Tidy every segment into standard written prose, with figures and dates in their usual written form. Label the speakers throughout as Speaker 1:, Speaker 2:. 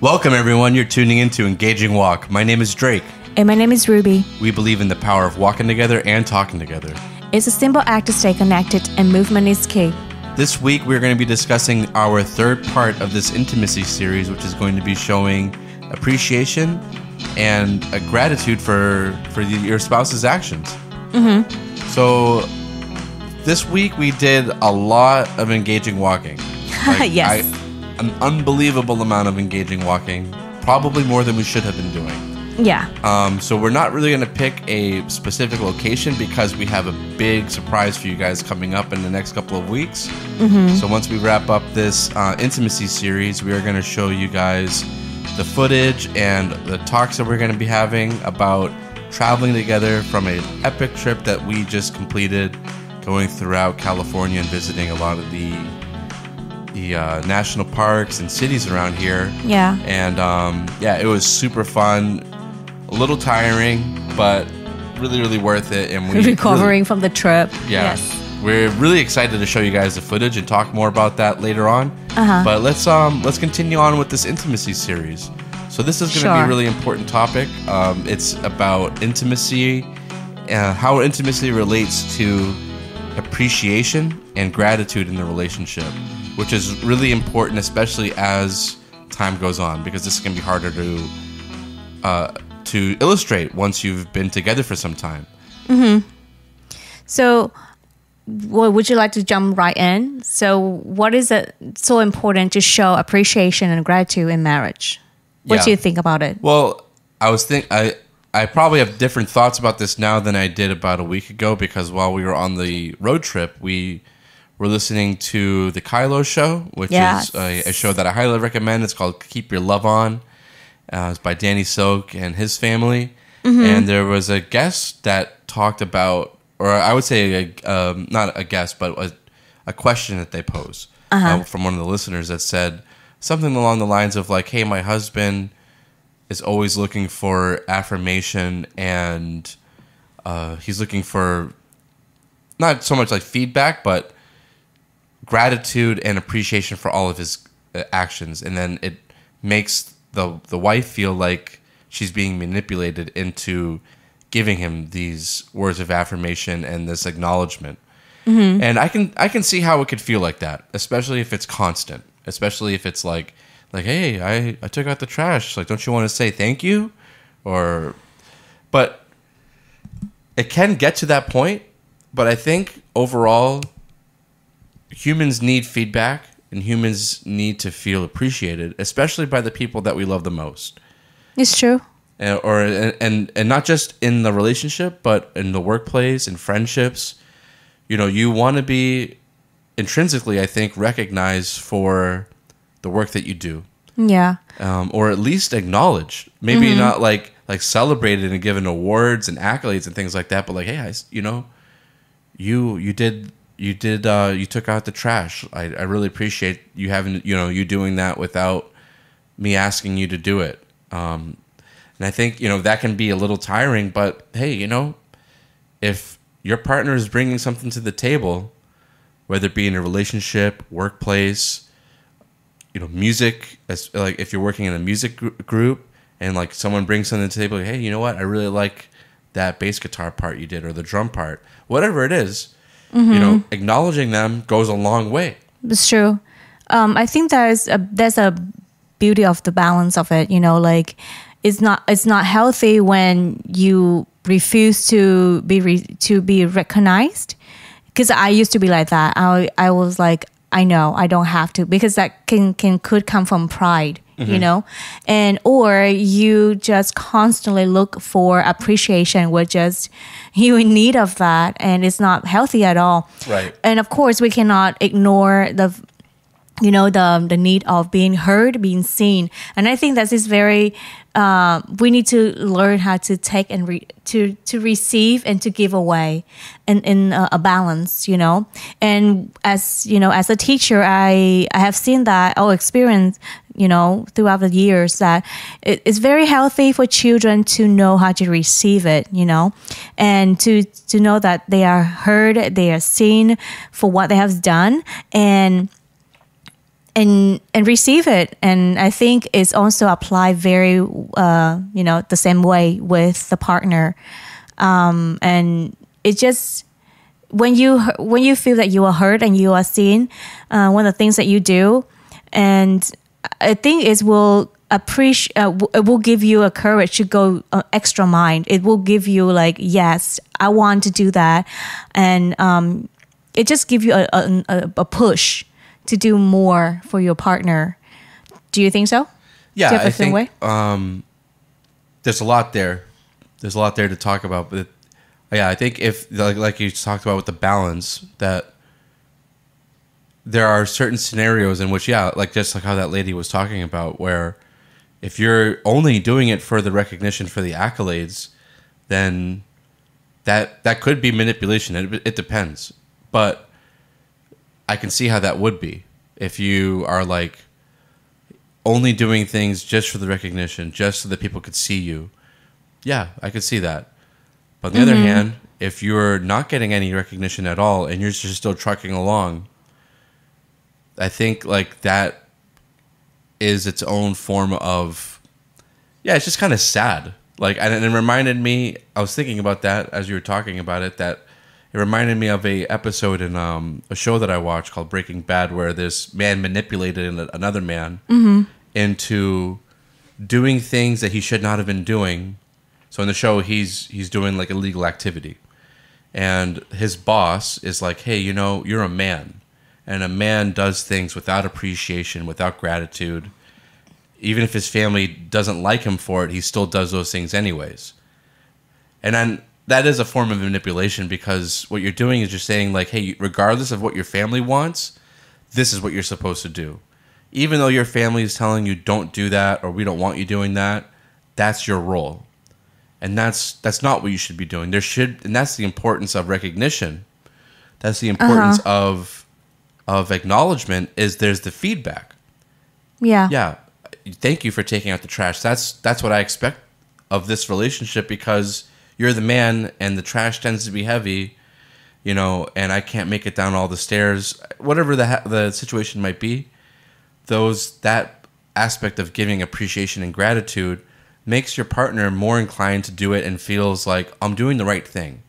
Speaker 1: Welcome, everyone. You're tuning into Engaging Walk. My name is Drake.
Speaker 2: And my name is Ruby.
Speaker 1: We believe in the power of walking together and talking together.
Speaker 2: It's a simple act to stay connected, and movement is key.
Speaker 1: This week, we're going to be discussing our third part of this intimacy series, which is going to be showing appreciation and a gratitude for your spouse's actions. Mm-hmm. So this week, we did a lot of engaging walking.
Speaker 2: Yes.
Speaker 1: An unbelievable amount of engaging walking, probably more than we should have been doing.
Speaker 2: Yeah.
Speaker 1: So we're not really going to pick a specific location because we have a big surprise for you guys coming up in the next couple of weeks. Mm-hmm. So once we wrap up this intimacy series, we are going to show you guys the footage and the talks that we're going to be having about traveling together from an epic trip that we just completed, going throughout California and visiting a lot of the national parks and cities around here.
Speaker 2: Yeah.
Speaker 1: And it was super fun. A little tiring, but really, really worth it. And we
Speaker 2: recovering from the trip.
Speaker 1: Yeah. Yes. We're really excited to show you guys the footage and talk more about that later on.
Speaker 2: Uh-huh.
Speaker 1: But let's continue on with this intimacy series. So this is going to be a really important topic. It's about intimacy, how intimacy relates to appreciation and gratitude in the relationship, which is really important, especially as time goes on, because this is going to be harder to illustrate once you've been together for some time.
Speaker 2: Mm-hmm. So, would you like to jump right in? So, what is it so important to show appreciation and gratitude in marriage? What do you think about it?
Speaker 1: Well, I probably have different thoughts about this now than I did about a week ago, because while we were on the road trip, we're listening to the Kylo Show, which is a show that I highly recommend. It's called Keep Your Love On. It's by Danny Silk and his family. Mm-hmm. And there was a guest that talked about, or I would say not a guest, but a question that they posed from one of the listeners that said something along the lines of like, hey, my husband is always looking for affirmation, and he's looking for not so much like feedback, but gratitude and appreciation for all of his actions, and then it makes the wife feel like she's being manipulated into giving him these words of affirmation and this acknowledgement. Mm-hmm. And I can see how it could feel like that, especially if it's constant, especially if it's like hey, I took out the trash, like, don't you want to say thank you? But it can get to that point, but I think overall humans need feedback, and humans need to feel appreciated, especially by the people that we love the most.
Speaker 2: It's true.
Speaker 1: And not just in the relationship, but in the workplace and friendships. You know, you want to be intrinsically, I think, recognized for the work that you do.
Speaker 2: Yeah.
Speaker 1: Or at least acknowledged. Maybe not like celebrated and given awards and accolades and things like that, but like, hey, you took out the trash. I really appreciate you having, you doing that without me asking you to do it. And I think, that can be a little tiring, but hey, if your partner is bringing something to the table, whether it be in a relationship, workplace, music, like if you're working in a music group and like someone brings something to the table, like, hey, you know what? I really like that bass guitar part you did, or the drum part, whatever it is. Mm-hmm. Acknowledging them goes a long way.
Speaker 2: It's true. I think there's a beauty of the balance of it. Like it's not healthy when you refuse to be recognized. Because I used to be like that. I was like, I know I don't have to, because that could come from pride. And or you just constantly look for appreciation, which is you in need of that, and it's not healthy at all.
Speaker 1: Right.
Speaker 2: And of course, we cannot ignore the need of being heard, being seen. And I think that is very, we need to learn how to take and to receive and to give away in a balance, And as a teacher, I have seen that or experienced, throughout the years, that it's very healthy for children to know how to receive it, and to know that they are heard, they are seen for what they have done, and and receive it. And I think it's also applied very the same way with the partner. And it just when you feel that you are heard and you are seen, one of the things that you do, and I think it will it will give you a courage to go extra mile. It will give you like, yes, I want to do that, and it just gives you a push to do more for your partner. Do you think so?
Speaker 1: Yeah, I think there's a lot there. There's a lot there to talk about, but yeah, I think if like you talked about with the balance, that there are certain scenarios in which, yeah, like just like how that lady was talking about, where if you're only doing it for the recognition, for the accolades, then that could be manipulation. It depends. But I can see how that would be if you are like only doing things just for the recognition, just so that people could see you. Yeah, I could see that. But on the other hand, if you're not getting any recognition at all and you're just still trucking along, I think like that is its own form of, yeah, it's just kind of sad. Like, and it reminded me, I was thinking about that as you were talking about it, that it reminded me of a episode in a show that I watched called Breaking Bad, where this man manipulated another man into doing things that he should not have been doing. So in the show, he's doing like illegal activity, and his boss is like, hey, you're a man. And a man does things without appreciation, without gratitude. Even if his family doesn't like him for it, he still does those things anyways. And then that is a form of manipulation, because what you're doing is you're saying like, hey, regardless of what your family wants, this is what you're supposed to do. Even though your family is telling you don't do that, or we don't want you doing that, that's your role. And that's not what you should be doing. And that's the importance of recognition. That's the importance of acknowledgement, is there's the feedback. Yeah, thank you for taking out the trash. That's what I expect of this relationship, because you're the man and the trash tends to be heavy, and I can't make it down all the stairs, whatever the situation might be. That aspect of giving appreciation and gratitude makes your partner more inclined to do it and feels like, I'm doing the right thing.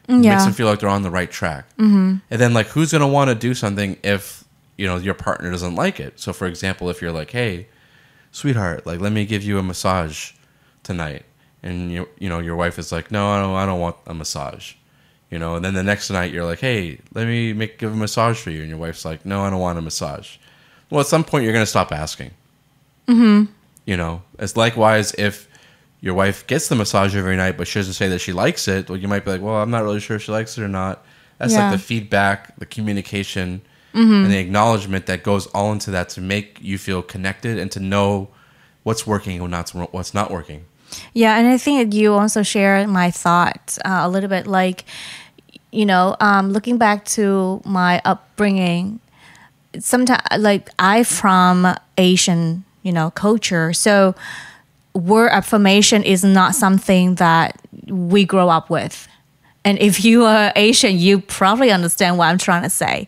Speaker 1: Makes them feel like they're on the right track. And then like, who's going to want to do something if your partner doesn't like it? So for example, if you're like, hey, sweetheart, like, let me give you a massage tonight, and your wife is like, no, I don't want a massage, and then the next night you're like, hey, let me give a massage for you, and your wife's like, no, I don't want a massage. Well, at some point you're going to stop asking. It's likewise if your wife gets the massage every night, but she doesn't say that she likes it. Well, you might be like, well, I'm not really sure if she likes it or not. That's like the feedback, the communication, and the acknowledgement that goes all into that to make you feel connected and to know what's working and what's not working.
Speaker 2: Yeah, and I think you also share my thoughts a little bit. Like, looking back to my upbringing, sometimes like I from Asian, culture, so word affirmation is not something that we grow up with. And if you are Asian, you probably understand what I'm trying to say.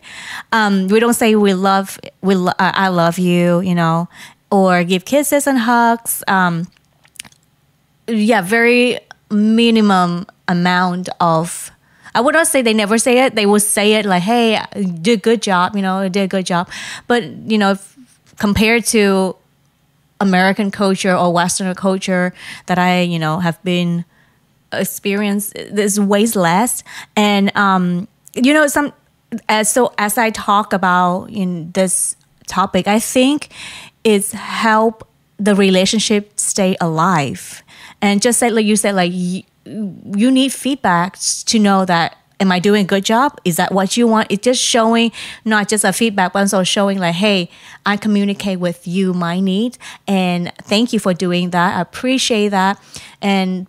Speaker 2: We don't say I love you, or give kisses and hugs. Very minimum amount of. I would not say they never say it. They would say it like, hey, you did a good job, you did a good job. But, compared to American culture or Western culture that I, have been experienced, there's ways less. And, as I talk about in this topic, I think it's help the relationship stay alive. And just like you said, like you need feedback to know that, am I doing a good job? Is that what you want? It's just showing, not just a feedback, but also showing like, hey, I communicate with you my needs, and thank you for doing that. I appreciate that. And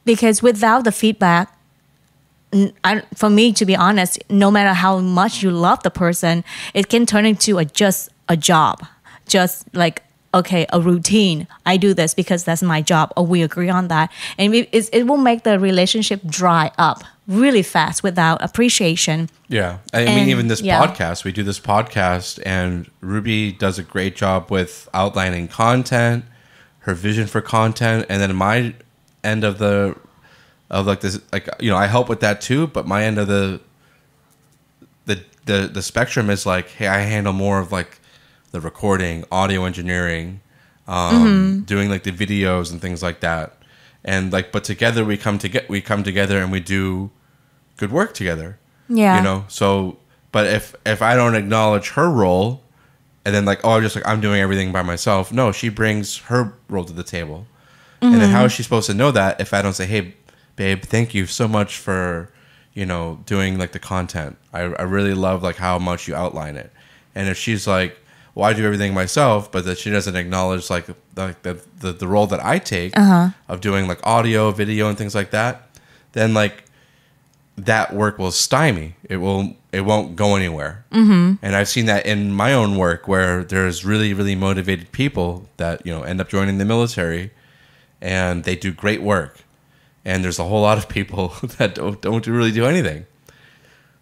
Speaker 2: because without the feedback, for me, to be honest, no matter how much you love the person, it can turn into just a job. Just like, okay, a routine. I do this because that's my job, or we agree on that. And it will make the relationship dry up really fast without appreciation.
Speaker 1: Yeah. I mean, even this podcast, we do this podcast, and Ruby does a great job with outlining content, her vision for content, and then my end of like this, like, you know, I help with that too, but my end of the spectrum is like, hey, I handle more of like the recording, audio engineering, doing like the videos and things like that. And like, but together we come together and we do good work together.
Speaker 2: Yeah.
Speaker 1: You know, so, but if I don't acknowledge her role and then like, oh, I'm doing everything by myself. No, she brings her role to the table. And then how is she supposed to know that if I don't say, hey, babe, thank you so much for, you know, doing like the content. I really love like how much you outline it. And if she's like, well, I do everything myself, but that she doesn't acknowledge like the role that I take of doing like audio, video, and things like that, then like that work will stymie. It won't go anywhere. And I've seen that in my own work where there's really, really motivated people that, you know, end up joining the military, and they do great work. And there's a whole lot of people that don't really do anything.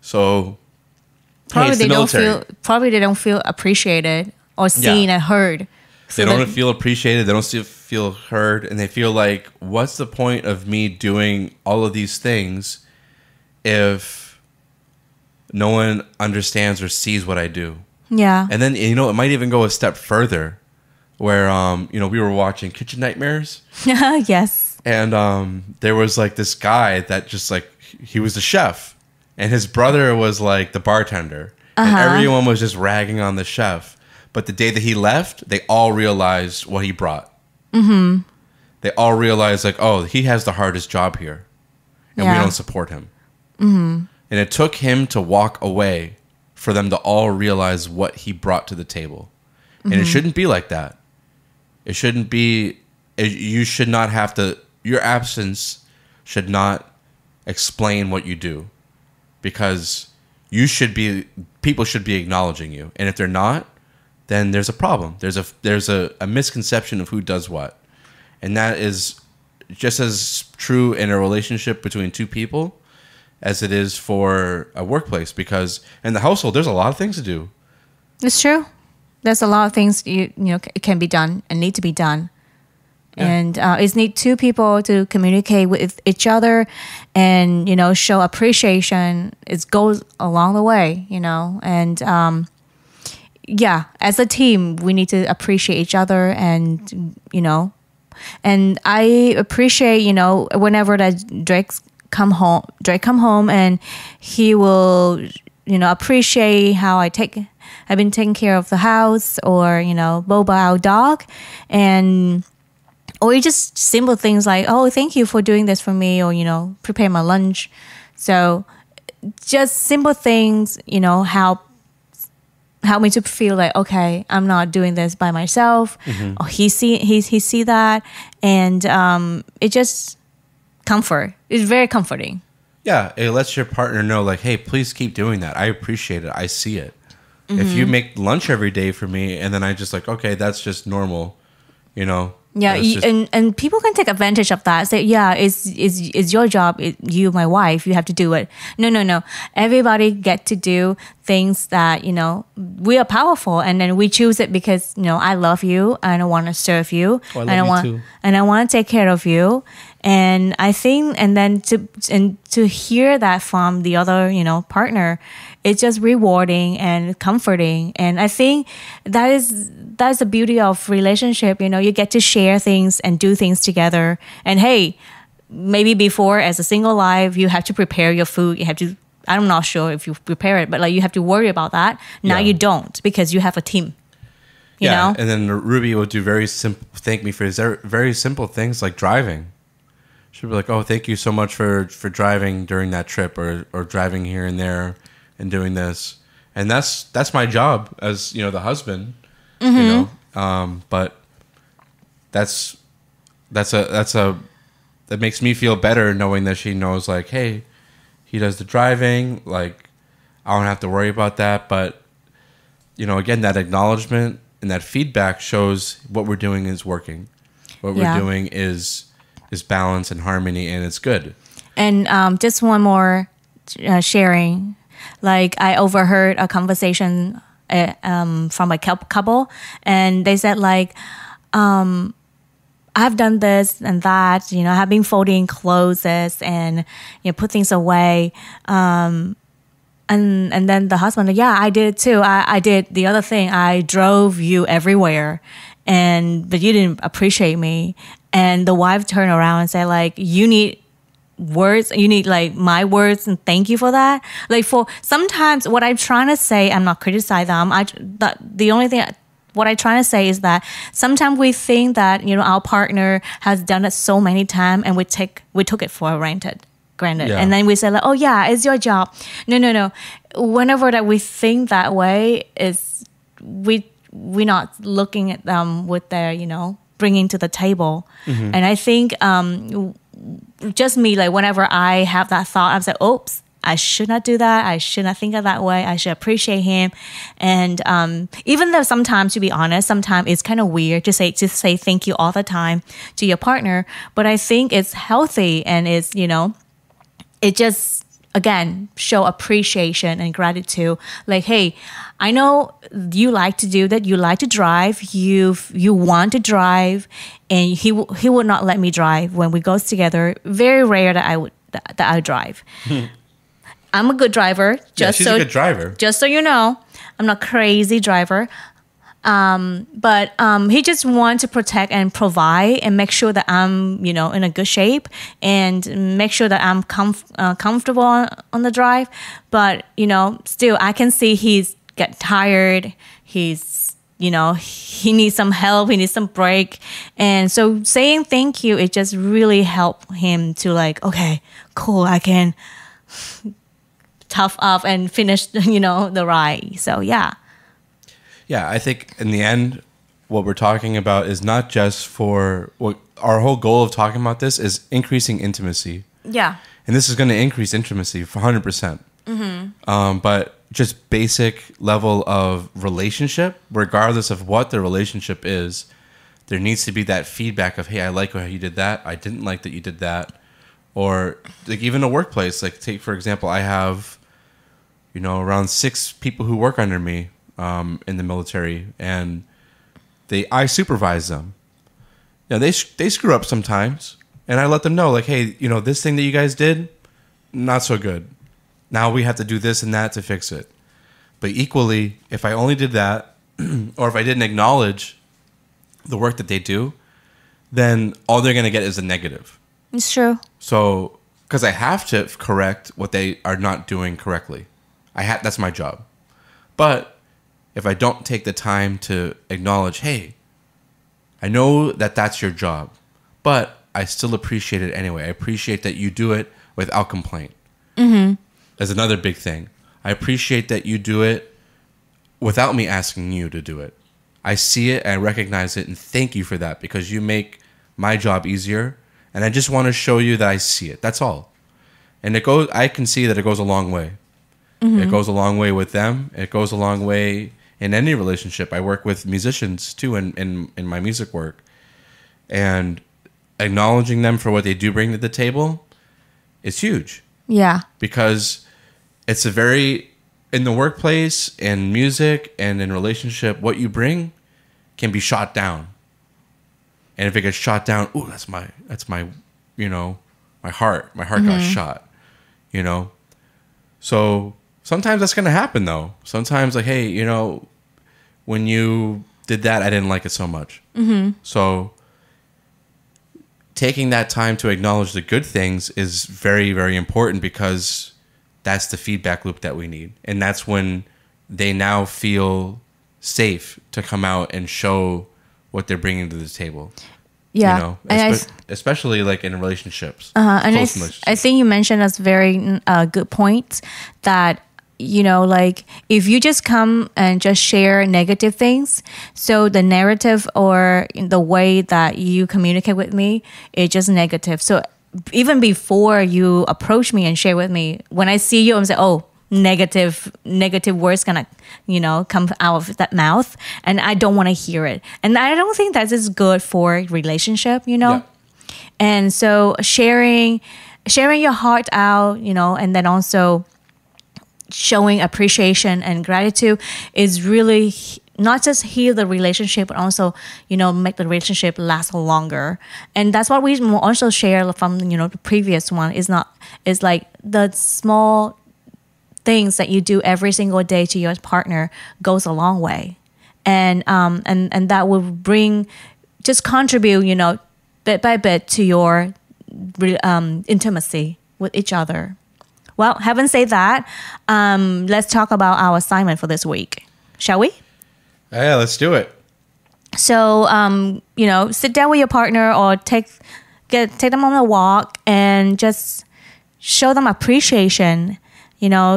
Speaker 1: So
Speaker 2: probably they don't feel appreciated or seen and heard.
Speaker 1: So they don't feel appreciated. They don't feel heard, and they feel like, what's the point of me doing all of these things if no one understands or sees what I do?
Speaker 2: Yeah.
Speaker 1: And then, you know, it might even go a step further, where you know, we were watching Kitchen Nightmares.
Speaker 2: Yes.
Speaker 1: And there was like this guy that just like, he was the chef, and his brother was like the bartender, and everyone was just ragging on the chef. But the day that he left, they all realized what he brought. They all realized like, oh, he has the hardest job here, and we don't support him. And it took him to walk away for them to all realize what he brought to the table. And it shouldn't be like that. It shouldn't be. You should not have to. Your absence should not explain what you do, because people should be acknowledging you. And if they're not, then there's a problem. There's a misconception of who does what. And that is just as true in a relationship between two people as it is for a workplace, because in the household, there's a lot of things to do. It's
Speaker 2: true. There's a lot of things you know it can be done and need to be done. Yeah. And it's need two people to communicate with each other and, you know, show appreciation. It goes along the way, you know. And as a team, we need to appreciate each other, and, you know, and I appreciate, you know, whenever that Drake come home and he will, you know, appreciate how I've been taking care of the house, or, you know, Boba, our dog, and or just simple things like, oh, thank you for doing this for me, or, you know, prepare my lunch. So just simple things, you know, help me to feel like, okay, I'm not doing this by myself. Or he see that, and it just comfort. It's very comforting.
Speaker 1: Yeah, it lets your partner know, like, hey, please keep doing that. I appreciate it. I see it. If you make lunch every day for me, and then I just like, okay, that's just normal, you know.
Speaker 2: Yeah, and people can take advantage of that. Say, yeah, it's your job. You, my wife, you have to do it. No. Everybody get to do things that, you know, we are powerful, and then we choose it because, you know, I love you and I want to serve you,
Speaker 1: and I
Speaker 2: want to take care of you. And I think, and then to hear that from the other, you know, partner, it's just rewarding and comforting. And I think that's the beauty of relationship. You know, you get to share things and do things together. And hey, maybe before, as a single life, you have to prepare your food. You have to, I'm not sure if you prepare it, but like you have to worry about that. Now you don't, because you have a team. You know?
Speaker 1: And then Ruby will do thank me for very simple things like driving. She'll be like, oh, thank you so much for driving during that trip, or driving here and there and doing this. And that's my job as, you know, the husband, you know. But that makes me feel better knowing that she knows, like, hey, he does the driving, like, I don't have to worry about that. But, you know, again, that acknowledgement and that feedback shows what we're doing is working. What we're doing is balance and harmony, and it's good.
Speaker 2: And just one more sharing. Like I overheard a conversation from a couple, and they said like, I've done this and that, you know, I've been folding clothes and, you know, put things away. And then the husband, yeah, I did it too. I did the other thing. I drove you everywhere, but you didn't appreciate me. And the wife turned around and said like, you need words, you need like my words and thank you for that. Like for sometimes what I'm trying to say, I'm not criticizing them. The only thing what I'm trying to say is that sometimes we think that, you know, our partner has done it so many times and we took it for granted. Yeah. And then we say like, oh yeah, it's your job. No. Whenever that we think that way, is we're not looking at them with their, you know, bringing to the table. And I think just me, like whenever I have that thought, I'm like, oops, I should not do that. I should not think of that way. I should appreciate him. And even though sometimes, to be honest, sometimes it's kind of weird to say thank you all the time to your partner. But I think it's healthy and it's, you know, it just, again, show appreciation and gratitude. Like, hey, I know you like to do that. You like to drive. You want to drive, and he would not let me drive when we go together. Very rare that I drive. I'm a good driver.
Speaker 1: She's a good driver.
Speaker 2: Just so you know, I'm not a crazy driver. But he just wants to protect and provide and make sure that I'm, you know, in a good shape and make sure that I'm comfortable on the drive. But, you know, still I can see he's get tired. He's, you know, he needs some help. He needs some break. And so saying thank you, it just really helped him to like, okay, cool, I can tough up and finish, you know, the ride. So, yeah.
Speaker 1: Yeah, I think in the end, what we're talking about is not just for what our whole goal of talking about this is increasing intimacy.
Speaker 2: Yeah.
Speaker 1: And this is going to increase intimacy for 100%. But just basic level of relationship, regardless of what the relationship is, there needs to be that feedback of, hey, I like how you did that. I didn't like that you did that. Or like even a workplace, like take, for example, I have, you know, around 6 people who work under me in the military, and I supervise them. You know, they screw up sometimes, and I let them know, like, hey, you know, this thing that you guys did, not so good. Now we have to do this and that to fix it. But equally, if I only did that, or if I didn't acknowledge the work that they do, then all they're going to get is a negative.
Speaker 2: It's true.
Speaker 1: So, because I have to correct what they are not doing correctly. That's my job. But if I don't take the time to acknowledge, hey, I know that that's your job, but I still appreciate it anyway. I appreciate that you do it without complaint. That's another big thing. I appreciate that you do it without me asking you to do it. I see it, I recognize it, and thank you for that because you make my job easier. And I just want to show you that I see it. That's all. And I can see that it goes a long way. It goes a long way with them. It goes a long way in any relationship. I work with musicians too in my music work. And acknowledging them for what they do bring to the table is huge.
Speaker 2: Yeah.
Speaker 1: Because it's in the workplace, in music, and in relationship, what you bring can be shot down. And if it gets shot down, ooh, that's my, you know, my heart got shot, you know? So sometimes that's going to happen though. Sometimes like, hey, you know, when you did that, I didn't like it so much. So taking that time to acknowledge the good things is very, very important because that's the feedback loop that we need. And that's when they now feel safe to come out and show what they're bringing to the table.
Speaker 2: Yeah.
Speaker 1: You know, especially like in relationships.
Speaker 2: And I think you mentioned a very good point that, you know, like if you just come and just share negative things, so the narrative or the way that you communicate with me is just negative. So even before you approach me and share with me, when I see you, I'm saying, oh, negative words gonna, you know, come out of that mouth, and I don't want to hear it. And I don't think that is good for relationship, you know. Yeah. And so sharing sharing your heart out, and then also showing appreciation and gratitude is really not just heal the relationship, but also, make the relationship last longer. And that's what we also share from, the previous one is like the small things that you do every single day to your partner goes a long way. And that will contribute, bit by bit to your intimacy with each other. Well, having said that, let's talk about our assignment for this week. Shall we?
Speaker 1: Yeah, let's do it.
Speaker 2: So, sit down with your partner or take them on a walk and just show them appreciation.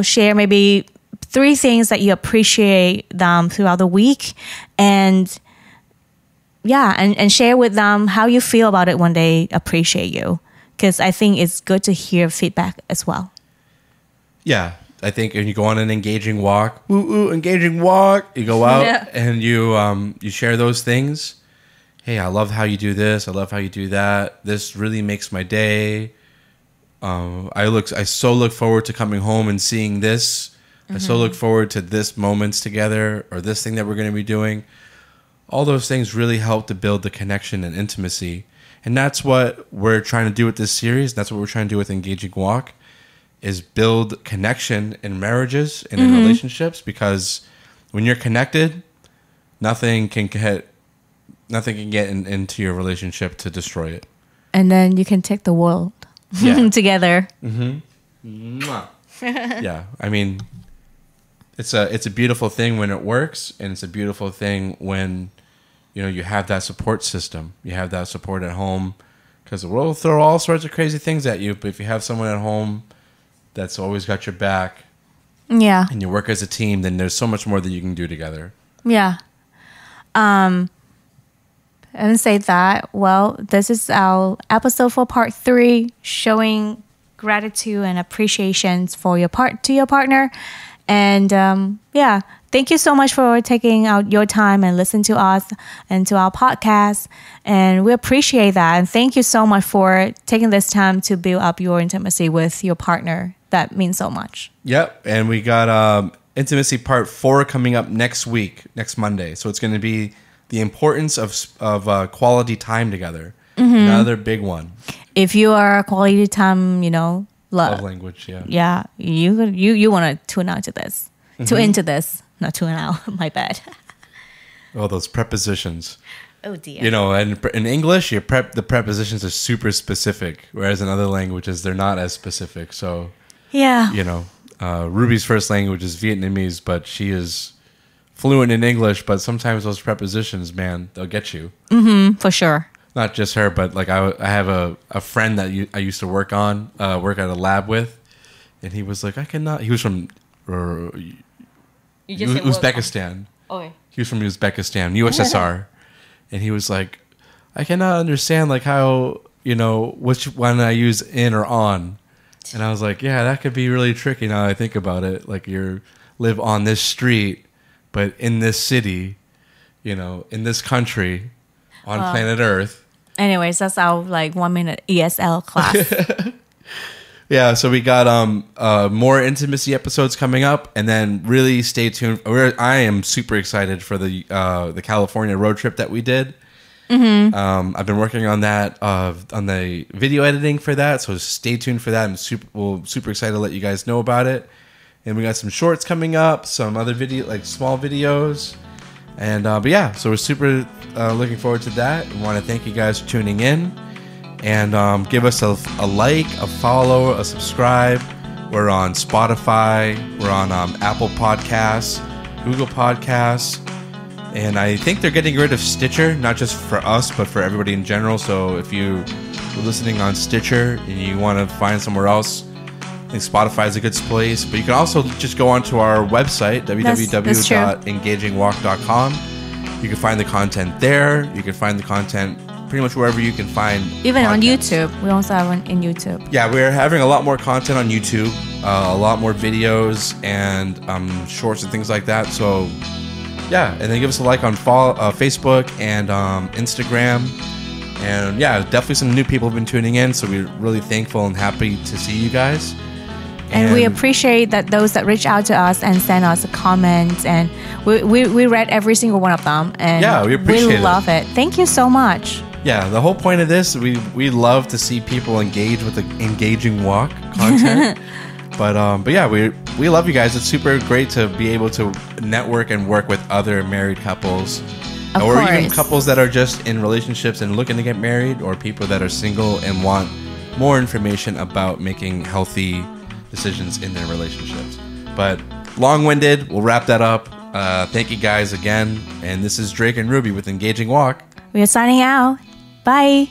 Speaker 2: Share maybe 3 things that you appreciate them throughout the week, and share with them how you feel about it when they appreciate you. Because I think it's good to hear feedback as well.
Speaker 1: Yeah, I think when you go on an engaging walk, engaging walk, you go out and you share those things. Hey, I love how you do this. I love how you do that. This really makes my day. I so look forward to coming home and seeing this. Mm-hmm. I so look forward to this moments together or this thing that we're going to be doing. All those things really help to build the connection and intimacy. And that's what we're trying to do with this series. That's what we're trying to do with Engaging Walk, is build connection in marriages and in relationships, because when you're connected, nothing can get into your relationship to destroy it.
Speaker 2: And then you can take the world together.
Speaker 1: Mm-hmm. Yeah, I mean, it's a beautiful thing when it works, and it's a beautiful thing when you have that support system. You have that support at home, because the world will throw all sorts of crazy things at you. But if you have someone at home that's always got your back, and you work as a team, then there's so much more that you can do together.
Speaker 2: Yeah. And say that, well, this is our episode for part 3, showing gratitude and appreciation for your partner. And thank you so much for taking out your time and listening to us and to our podcast. And we appreciate that. And thank you so much for taking this time to build up your intimacy with your partner. That means so much. Yep.
Speaker 1: And we got intimacy part 4 coming up next week, next Monday. So it's going to be the importance of quality time together. Mm-hmm. Another big one.
Speaker 2: If you are a quality time,
Speaker 1: love language,
Speaker 2: yeah, you want to tune out to this, tune into this, not tune out. My bad.
Speaker 1: Oh, those prepositions.
Speaker 2: Oh dear.
Speaker 1: And in English, the prepositions are super specific, whereas in other languages they're not as specific. So Ruby's first language is Vietnamese, but she is fluent in English. But sometimes those prepositions, man, they'll get you.
Speaker 2: Mm-hmm, for sure.
Speaker 1: Not just her, but like I have a friend that I used to work at a lab with, and he was like, I cannot. He was from Uzbekistan.
Speaker 2: Okay.
Speaker 1: He was from Uzbekistan, USSR, and he was like, I cannot understand like how which one I use in or on, and I was like, yeah, that could be really tricky now that I think about it. Like you live on this street, but in this city, in this country, on planet Earth.
Speaker 2: Anyways, that's our 1 minute ESL class.
Speaker 1: Yeah, so we got more intimacy episodes coming up, and then really stay tuned. I am super excited for the California road trip that we did. Mm-hmm. I've been working on that on the video editing for that, so stay tuned for that. I'm super excited to let you guys know about it. And we got some shorts coming up, some other small videos. And so we're super looking forward to that. We want to thank you guys for tuning in, and give us a like, a follow, a subscribe. We're on Spotify, we're on Apple Podcasts, Google Podcasts, and I think they're getting rid of Stitcher, not just for us, but for everybody in general. So if you're listening on Stitcher and you want to find somewhere else, I think Spotify is a good place, but you can also just go onto our website, www.engagingwalk.com. You can find the content there. You can find the content pretty much wherever you can find.
Speaker 2: Even
Speaker 1: podcasts.
Speaker 2: On YouTube. We also have one in YouTube.
Speaker 1: Yeah, we're having a lot more content on YouTube, a lot more videos and shorts and things like that. So, yeah, and then give us a like on Facebook and Instagram. And yeah, definitely some new people have been tuning in, so we're really thankful and happy to see you guys.
Speaker 2: And we appreciate that those that reach out to us and send us comments, and we read every single one of them, and
Speaker 1: yeah, we appreciate
Speaker 2: we love it. Thank you so much.
Speaker 1: Yeah, the whole point of this, we love to see people engage with the Engaging Walk content. But yeah, we love you guys. It's super great to be able to network and work with other married couples.
Speaker 2: Of
Speaker 1: or
Speaker 2: course.
Speaker 1: Even couples that are just in relationships and looking to get married, or people that are single and want more information about making healthy decisions in their relationships. But long-winded, we'll wrap that up. Thank you guys again. And this is Drake and Ruby with Engaging Walk.
Speaker 2: We are signing out. Bye.